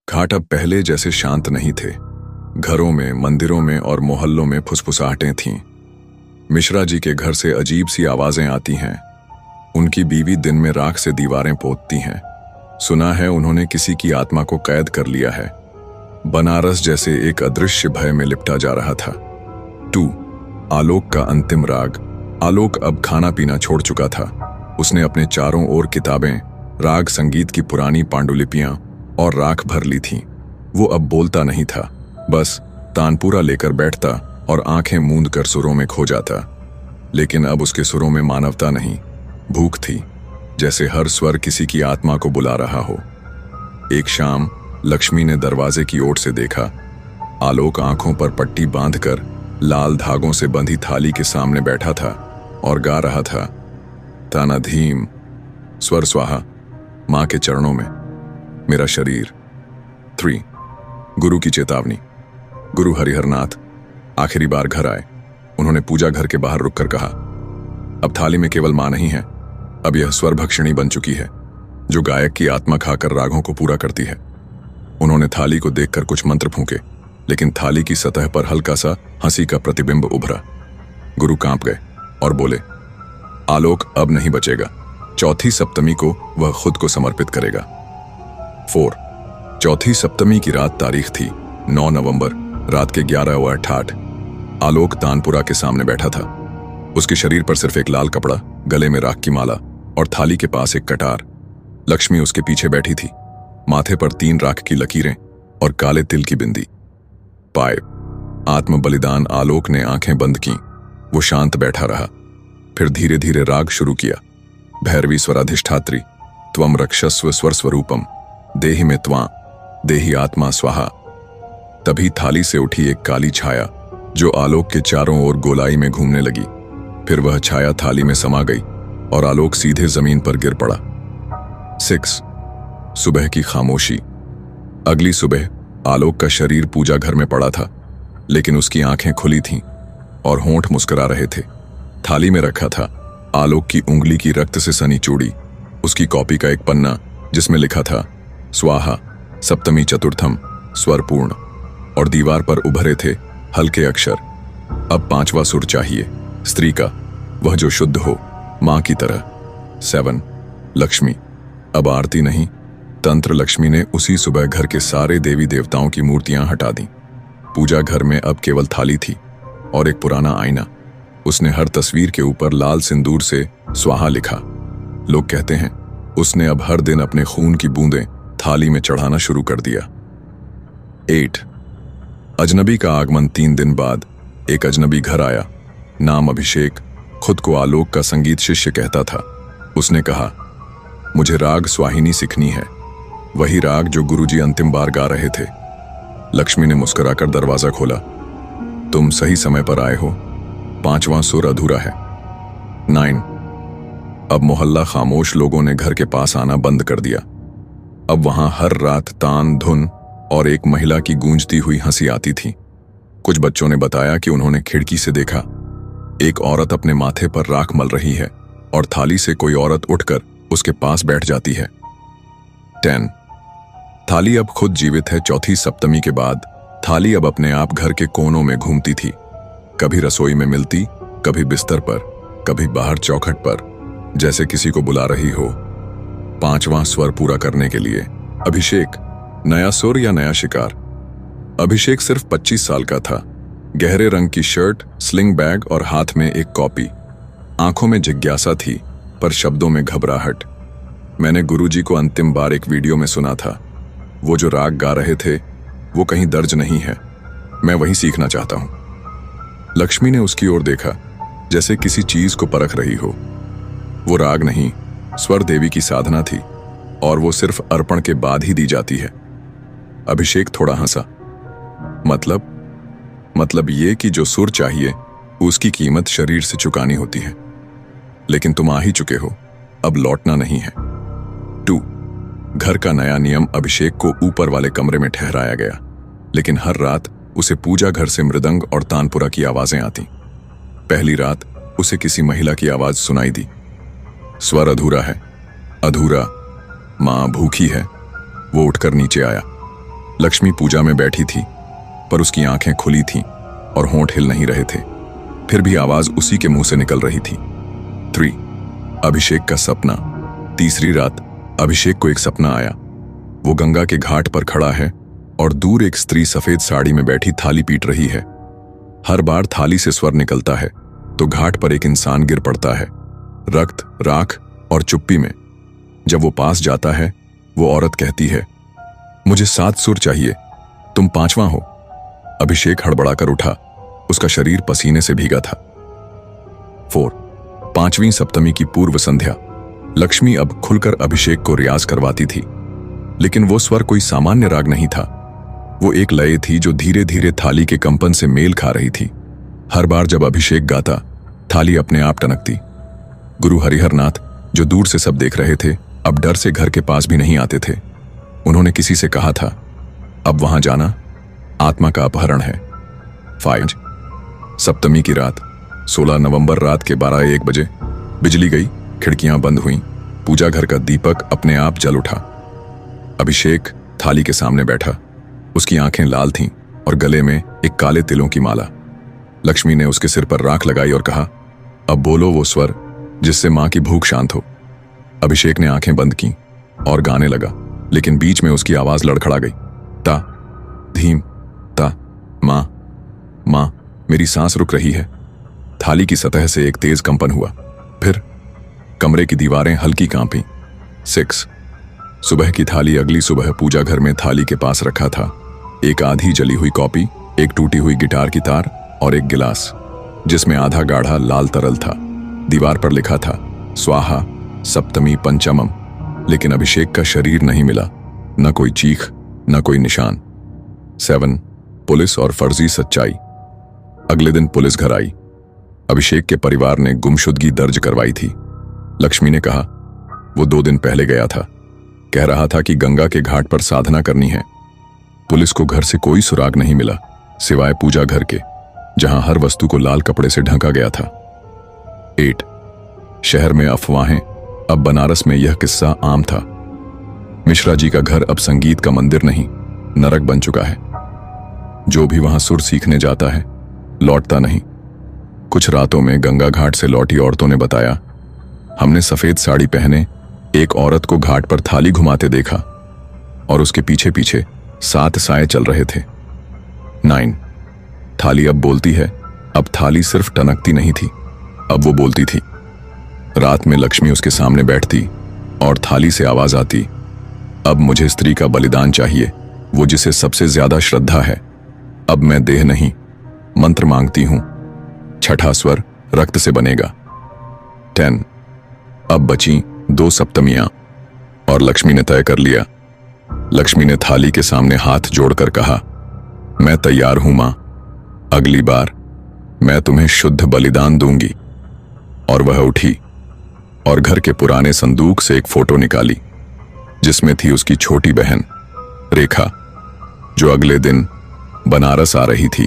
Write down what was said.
घाट अब पहले जैसे शांत नहीं थे। घरों में, मंदिरों में और मोहल्लों में फुसफुसाहटें थीं। मिश्रा जी के घर से अजीब सी आवाजें आती हैं। उनकी बीवी दिन में राख से दीवारें पोतती हैं। सुना है उन्होंने किसी की आत्मा को कैद कर लिया है। बनारस जैसे एक अदृश्य भय में लिपटा जा रहा था। 2. आलोक का अंतिम राग। आलोक अब खाना पीना छोड़ चुका था। उसने अपने चारों ओर किताबें, राग संगीत की पुरानी पांडुलिपियां और राख भर ली थीं। वो अब बोलता नहीं था, बस तानपुरा लेकर बैठता और आंखें मूंद कर सुरों में खो जाता। लेकिन अब उसके सुरों में मानवता नहीं, भूख थी, जैसे हर स्वर किसी की आत्मा को बुला रहा हो। एक शाम लक्ष्मी ने दरवाजे की ओर से देखा। आलोक आंखों पर पट्टी बांधकर लाल धागों से बंधी थाली के सामने बैठा था और गा रहा था, तानाधीम स्वर स्वाहा, मां के चरणों में मेरा शरीर। 3. गुरु की चेतावनी। गुरु हरिहरनाथ आखिरी बार घर आए। उन्होंने पूजा घर के बाहर रुककर कहा, अब थाली में केवल मां नहीं है, अब यह स्वर भक्षिणी बन चुकी है, जो गायक की आत्मा खाकर रागों को पूरा करती है। उन्होंने थाली को देखकर कुछ मंत्र फूंके, लेकिन थाली की सतह पर हल्का सा हंसी का प्रतिबिंब उभरा। गुरु कांप गए और बोले, आलोक अब नहीं बचेगा। चौथी सप्तमी को वह खुद को समर्पित करेगा। 4. चौथी सप्तमी की रात तारीख थी 9 नवंबर, रात के 11:08। आलोक तानपुरा के सामने बैठा था। उसके शरीर पर सिर्फ एक लाल कपड़ा, गले में राख की माला और थाली के पास एक कटार। लक्ष्मी उसके पीछे बैठी थी, माथे पर 3 राख की लकीरें और काले तिल की बिंदी। 5. आत्म बलिदान। आलोक ने आंखें बंद की। वो शांत बैठा रहा, फिर धीरे धीरे राग शुरू किया। भैरवी स्वराधिष्ठात्री, त्वम रक्षस्व स्वर स्वरूपम, देहि में त्वा, देहि आत्मा स्वाहा। तभी थाली से उठी एक काली छाया जो आलोक के चारों ओर गोलाई में घूमने लगी। फिर वह छाया थाली में समा गई और आलोक सीधे जमीन पर गिर पड़ा। 6. सुबह की खामोशी। अगली सुबह आलोक का शरीर पूजा घर में पड़ा था, लेकिन उसकी आंखें खुली थीं और होंठ मुस्कुरा रहे थे। थाली में रखा था आलोक की उंगली की रक्त से सनी चूड़ी, उसकी कॉपी का एक पन्ना जिसमें लिखा था स्वाहा सप्तमी चतुर्थम स्वरपूर्ण, और दीवार पर उभरे थे हल्के अक्षर, अब 5वां सुर चाहिए, स्त्री का, वह जो शुद्ध हो, मां की तरह। 7. लक्ष्मी। अब आरती नहीं, तंत्र। लक्ष्मी ने उसी सुबह घर के सारे देवी देवताओं की मूर्तियां हटा दी। पूजा घर में अब केवल थाली थी और एक पुराना आईना। उसने हर तस्वीर के ऊपर लाल सिंदूर से स्वाहा लिखा। लोग कहते हैं उसने अब हर दिन अपने खून की बूंदें थाली में चढ़ाना शुरू कर दिया। 8. अजनबी का आगमन। 3 दिन बाद एक अजनबी घर आया, नाम अभिषेक। खुद को आलोक का संगीत शिष्य कहता था। उसने कहा, मुझे राग स्वाहिनी सीखनी है, वही राग जो गुरुजी अंतिम बार गा रहे थे। लक्ष्मी ने मुस्कुराकर दरवाजा खोला। तुम सही समय पर आए हो, 5वां सुर अधूरा है। 9. अब मोहल्ला खामोश। लोगों ने घर के पास आना बंद कर दिया। अब वहां हर रात तान, धुन और एक महिला की गूंजती हुई हंसी आती थी। कुछ बच्चों ने बताया कि उन्होंने खिड़की से देखा, एक औरत अपने माथे पर राख मल रही है और थाली से कोई औरत उठकर उसके पास बैठ जाती है। 10. थाली अब खुद जीवित है। चौथी सप्तमी के बाद थाली अब अपने आप घर के कोनों में घूमती थी, कभी रसोई में मिलती, कभी बिस्तर पर, कभी बाहर चौखट पर, जैसे किसी को बुला रही हो। 5वां स्वर पूरा करने के लिए अभिषेक। नया सुर या नया शिकार। अभिषेक सिर्फ 25 साल का था। गहरे रंग की शर्ट, स्लिंग बैग और हाथ में एक कॉपी। आंखों में जिज्ञासा थी, पर शब्दों में घबराहट। मैंने गुरुजी को अंतिम बार एक वीडियो में सुना था। वो जो राग गा रहे थे वो कहीं दर्ज नहीं है, मैं वही सीखना चाहता हूं। लक्ष्मी ने उसकी ओर देखा, जैसे किसी चीज को परख रही हो। वो राग नहीं, स्वर देवी की साधना थी और वो सिर्फ अर्पण के बाद ही दी जाती है। अभिषेक थोड़ा हंसा। मतलब ये कि जो सुर चाहिए उसकी कीमत शरीर से चुकानी होती है, लेकिन तुम आ ही चुके हो, अब लौटना नहीं है। 2. घर का नया नियम। अभिषेक को ऊपर वाले कमरे में ठहराया गया, लेकिन हर रात उसे पूजा घर से मृदंग और तानपुरा की आवाजें आती। पहली रात उसे किसी महिला की आवाज सुनाई दी, स्वर अधूरा है, अधूरा, मां भूखी है। वो उठकर नीचे आया। लक्ष्मी पूजा में बैठी थी, पर उसकी आंखें खुली थीं और होंठ हिल नहीं रहे थे। फिर भी आवाज उसी के मुंह से निकल रही थी। 3. अभिषेक का सपना। तीसरी रात अभिषेक को एक सपना आया। वो गंगा के घाट पर खड़ा है और दूर एक स्त्री सफेद साड़ी में बैठी थाली पीट रही है। हर बार थाली से स्वर निकलता है तो घाट पर एक इंसान गिर पड़ता है, रक्त, राख और चुप्पी में। जब वो पास जाता है, वो औरत कहती है, मुझे 7 सुर चाहिए, तुम 5वां हो। अभिषेक हड़बड़ाकर उठा, उसका शरीर पसीने से भीगा था। 4. 5वीं सप्तमी की पूर्व संध्या। लक्ष्मी अब खुलकर अभिषेक को रियाज करवाती थी, लेकिन वो स्वर कोई सामान्य राग नहीं था। वो एक लय थी जो धीरे धीरे थाली के कंपन से मेल खा रही थी। हर बार जब अभिषेक गाता, थाली अपने आप टनकती। गुरु हरिहरनाथ, जो दूर से सब देख रहे थे, अब डर से घर के पास भी नहीं आते थे। उन्होंने किसी से कहा था, अब वहां जाना आत्मा का अपहरण है। 5. सप्तमी की रात। 16 नवंबर रात के 12-1 बजे बिजली गई, खिड़कियां बंद हुईं, पूजा घर का दीपक अपने आप जल उठा। अभिषेक थाली के सामने बैठा। उसकी आंखें लाल थीं और गले में एक काले तिलों की माला। लक्ष्मी ने उसके सिर पर राख लगाई और कहा, अब बोलो वो स्वर जिससे मां की भूख शांत हो। अभिषेक ने आंखें बंद की और गाने लगा, लेकिन बीच में उसकी आवाज लड़खड़ा गई। ता, धीम, ता, मां, मां, मेरी सांस रुक रही है। थाली की सतह से एक तेज कंपन हुआ, फिर कमरे की दीवारें हल्की कांपी। 6. सुबह की थाली। अगली सुबह पूजा घर में थाली के पास रखा था एक आधी जली हुई कॉपी, एक टूटी हुई गिटार की तार और एक गिलास जिसमें आधा गाढ़ा लाल तरल था। दीवार पर लिखा था, स्वाहा सप्तमी पंचमम। लेकिन अभिषेक का शरीर नहीं मिला, न कोई चीख, न कोई निशान। 7. पुलिस और फर्जी सच्चाई। अगले दिन पुलिस घर आई। अभिषेक के परिवार ने गुमशुदगी दर्ज करवाई थी। लक्ष्मी ने कहा, वो 2 दिन पहले गया था, कह रहा था कि गंगा के घाट पर साधना करनी है। पुलिस को घर से कोई सुराग नहीं मिला, सिवाय पूजा घर के, जहां हर वस्तु को लाल कपड़े से ढका गया था। 8. शहर में अफवाहें। अब बनारस में यह किस्सा आम था। मिश्रा जी का घर अब संगीत का मंदिर नहीं, नरक बन चुका है। जो भी वहां सुर सीखने जाता है, लौटता नहीं। कुछ रातों में गंगा घाट से लौटी औरतों ने बताया, हमने सफेद साड़ी पहने एक औरत को घाट पर थाली घुमाते देखा और उसके पीछे पीछे 7 साए चल रहे थे। 9. थाली अब बोलती है। अब थाली सिर्फ टनकती नहीं थी, अब वो बोलती थी। रात में लक्ष्मी उसके सामने बैठती और थाली से आवाज आती, अब मुझे स्त्री का बलिदान चाहिए, वो जिसे सबसे ज्यादा श्रद्धा है। अब मैं देह नहीं, मंत्र मांगती हूं। 6ठा स्वर रक्त से बनेगा। 10. अब बची 2 सप्तमियां और लक्ष्मी ने तय कर लिया। लक्ष्मी ने थाली के सामने हाथ जोड़कर कहा, मैं तैयार हूं मां, अगली बार मैं तुम्हें शुद्ध बलिदान दूंगी। और वह उठी और घर के पुराने संदूक से एक फोटो निकाली, जिसमें थी उसकी छोटी बहन रेखा, जो अगले दिन बनारस आ रही थी।